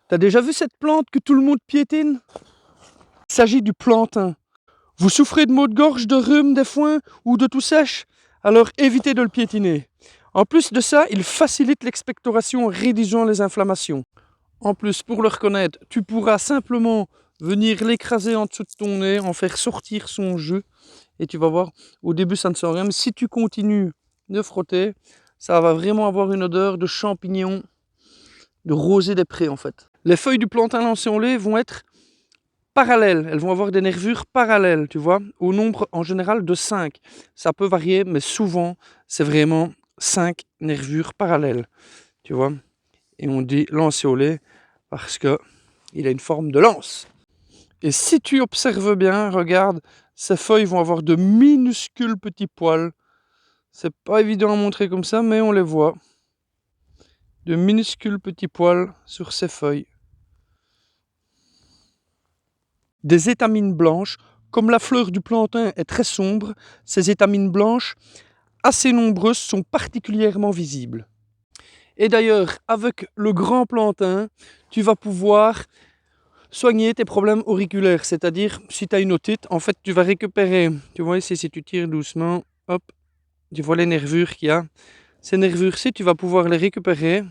T'as déjà vu cette plante que tout le monde piétine? Il s'agit du plantain. Vous souffrez de maux de gorge, de rhume, des foins ou de toux sèche? Alors évitez de le piétiner. En plus de ça, il facilite l'expectoration en réduisant les inflammations. En plus, pour le reconnaître, tu pourras simplement venir l'écraser en dessous de ton nez, en faire sortir son jus. Et tu vas voir, au début ça ne sent rien, mais si tu continues de frotter, ça va vraiment avoir une odeur de champignons, de rosée des prés en fait. Les feuilles du plantain lancé au lait vont être parallèles, elles vont avoir des nervures parallèles, tu vois, au nombre en général de 5. Ça peut varier, mais souvent c'est vraiment 5 nervures parallèles, tu vois. Et on dit lancé au lait parce que il a une forme de lance. Et si tu observes bien, regarde, ces feuilles vont avoir de minuscules petits poils. C'est pas évident à montrer comme ça, mais on les voit. De minuscules petits poils sur ces feuilles. Des étamines blanches, comme la fleur du plantain est très sombre, ces étamines blanches, assez nombreuses, sont particulièrement visibles. Et d'ailleurs, avec le grand plantain, tu vas pouvoir soigner tes problèmes auriculaires, c'est-à-dire si tu as une otite, en fait tu vas récupérer, tu vois ici si tu tires doucement, hop, tu vois les nervures qu'il y a. Ces nervures-ci, tu vas pouvoir les récupérer.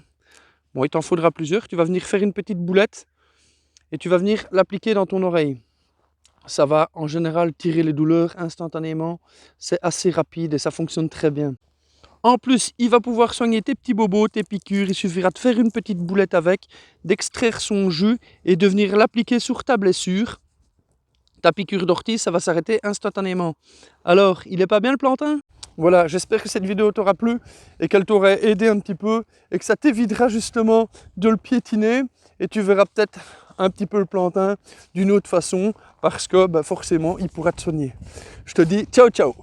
Bon, il t'en faudra plusieurs, tu vas venir faire une petite boulette et tu vas venir l'appliquer dans ton oreille. Ça va en général tirer les douleurs instantanément, c'est assez rapide et ça fonctionne très bien. En plus, il va pouvoir soigner tes petits bobos, tes piqûres. Il suffira de faire une petite boulette avec, d'extraire son jus et de venir l'appliquer sur ta blessure. Ta piqûre d'ortie, ça va s'arrêter instantanément. Alors, il est pas bien le plantain? Voilà, j'espère que cette vidéo t'aura plu et qu'elle t'aurait aidé un petit peu et que ça t'évitera justement de le piétiner et tu verras peut-être un petit peu le plantain d'une autre façon parce que forcément, il pourra te soigner. Je te dis ciao ciao!